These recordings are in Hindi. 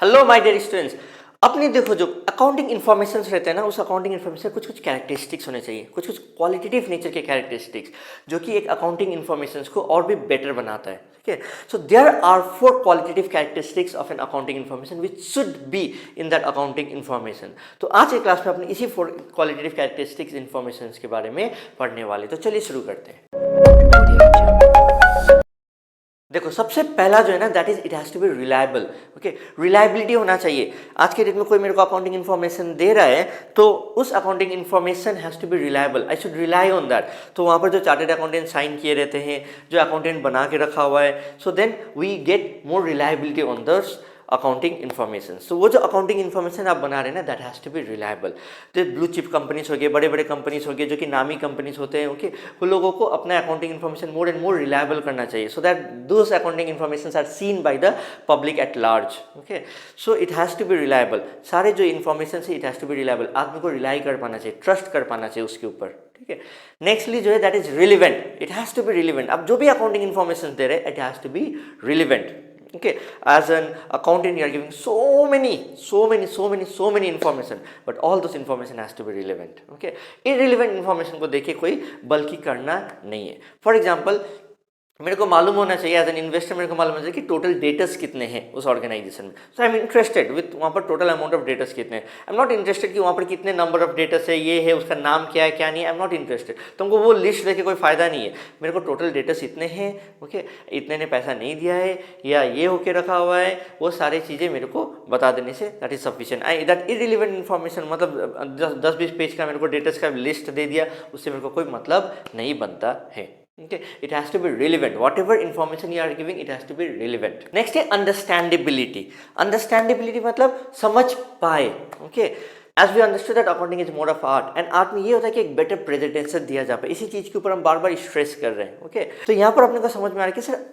Hello my dear students. अपने देखो जो अकाउंटिंग इन्फॉर्मेशन रहते हैं ना, उस अकाउंटिंग इन्फॉर्मेशन कुछ कुछ कैरेक्टरिस्टिक्स होने चाहिए, कुछ कुछ क्वालिटेटिव नेचर के कैरेक्टरिस्टिक्स जो कि एक अकाउंटिंग इन्फॉर्मेशन को और भी बेटर बनाता है। ठीक है, so there are 4 qualitative characteristics of an accounting information which should be in that accounting information. तो आज के क्लास में अपने इसी 4 क्वालिटेटिव कैरेक्टरिस्टिक्स इन्फॉर्मेशन के बारे में पढ़ने वाले। तो चलिए शुरू करते हैं। देखो सबसे पहला जो है ना, that is it has to be reliable. Okay, reliability होना चाहिए। आज के डेट में कोई मेरे को अकाउंटिंग इन्फॉर्मेशन दे रहा है तो उस accounting information has to be reliable, I should rely on that. तो वहाँ पर जो चार्टेड अकाउंटेंट साइन किए रहते हैं, जो अकाउंटेंट बना के रखा हुआ है, so then we get more reliability on this accounting information. So वो जो अकाउंटिंग इन्फॉर्मेशन आप बना रहे हैं ना, that has to be reliable. तो ब्लू चिप कंपनीज हो गए, बड़े बड़े कंपनीज हो गए जो कि नामी कंपनीज होते हैं, ओके, वो लोगों को अपना accounting information more and more reliable करना चाहिए, so that those accounting information are seen by the public at large. Okay, so it has to be reliable. सारे जो इन्फॉर्मेशन है it has to be reliable, आदमी को रिलाई कर पाना चाहिए, ट्रस्ट कर पाना चाहिए उसके ऊपर। ठीक है, नेक्स्टली जो है that is relevant, it has to be relevant. अब जो भी अकाउंटिंग इन्फॉर्मेशन दे रहे हैं, it has to be relevant. Okay, as an accountant you are giving so many information, but all those information has to be relevant. Okay, irrelevant information को देखे कोई बल्कि करना नहीं है। फॉर एग्जाम्पल मेरे को मालूम होना चाहिए, एज एन इन्वेस्टर मेरे को मालूम होना चाहिए कि टोटल डेटर्स कितने हैं उस ऑर्गेनाइजेशन में। सो आई एम इंटरेस्टेड विथ वहाँ पर टोटल अमाउंट ऑफ डेटर्स कितने हैं। आई एम नॉट इंटरेस्टेड कि वहाँ पर कितने नंबर ऑफ डेटर्स है, ये है, उसका नाम क्या है क्या नहीं है। I am not interested. तुमको वो लिस्ट देखे कोई फायदा नहीं है। मेरे को टोटल डेटर्स इतने हैं, ओके, इतने ने पैसा नहीं दिया है या ये होके रखा हुआ है, वो सारी चीज़ें मेरे को बता देने say that is sufficient. I that irrelevant information, मतलब 10-20 पेज का मेरे को डेटर्स का लिस्ट दे दिया, उससे मेरे को कोई मतलब नहीं बनता है। Okay, it has to be relevant. Whatever information you are giving, it has to be relevant. Next है understandability. Understandability मतलब समझ पाए। Okay, as we understood that accounting is more of art, and art में ये होता है कि एक better presentation दिया जा पाए। इसी चीज़ के ऊपर हम बार बार स्ट्रेस कर रहे हैं। Okay, तो यहाँ पर अपने को समझ में आ रहा है कि सर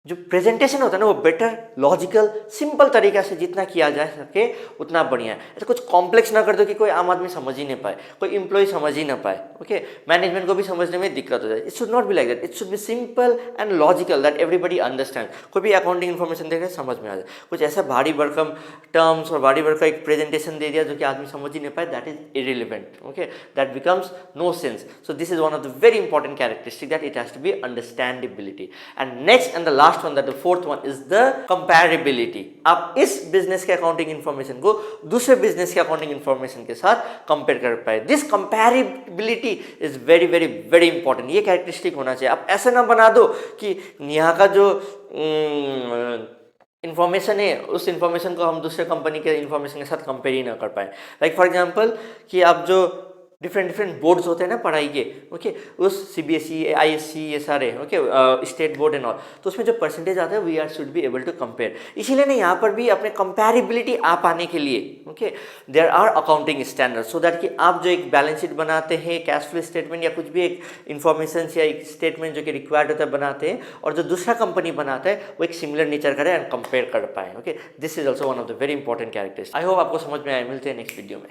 जो प्रेजेंटेशन होता है ना, वो बेटर, लॉजिकल, सिंपल तरीका से जितना किया जा सके उतना बढ़िया है। ऐसा कुछ कॉम्प्लेक्स ना कर दो कि कोई आम आदमी समझ ही नहीं पाए, कोई एम्प्लॉय समझ ही ना पाए। ओके, मैनेजमेंट को भी समझने में दिक्कत हो जाए। It should not be like that, it should be simple and logical that everybody understand. कोई भी अकाउंटिंग इन्फॉर्मेशन देख रहे समझ में आ जाए। कुछ ऐसा भारी भरकम टर्म्स और भारी भरकम एक प्रेजेंटेशन दे दिया जो कि आदमी समझ ही नहीं पाए, that is irrelevant. Okay, that becomes no sense. So this is one of the very important characteristic, that it has to be understandability. And next and the last one, that the fourth is the comparability। आप इस बिजनेस के अकाउंटिंग इंफॉर्मेशन को दूसरे बिजनेस के अकाउंटिंग इंफॉर्मेशन के साथ कंपेयर कर पाए। This comparability is very very very important. ये कैरेक्टरिस्टिक होना चाहिए। आप ऐसा ना बना दो कि यहाँ का जो इन्फॉर्मेशन है उस इन्फॉर्मेशन को हम दूसरे कंपनी के इन्फॉर्मेशन के साथ कंपेयर ही ना कर पाए। लाइक फॉर एग्जांपल कि आप जो डिफरेंट बोर्ड्स होते हैं ना पढ़ाई के, ओके, उस सीबीएसई, आईएससी, ये सारे, okay, state board and all, तो उसमें जो परसेंटेज आता है we are should be able to compare. इसीलिए ना यहाँ पर भी अपने कंपैरेबिलिटी आ पाने के लिए, okay, there are accounting standard, so that कि आप जो एक बैलेंस शीट बनाते हैं, कैश फ्लो स्टेटमेंट या कुछ भी एक इन्फॉर्मेशन या एक स्टेटमेंट जो कि रिक्वायर्ड होता है बनाते हैं, और जो दूसरा कंपनी बनाता है वो एक सिमिलर नेचर करे एंड कंपेयर कर पाए। Okay, this is also one of the very important characters. I hope आपको समझ में आए। मिलते हैं नेक्स्ट वीडियो में।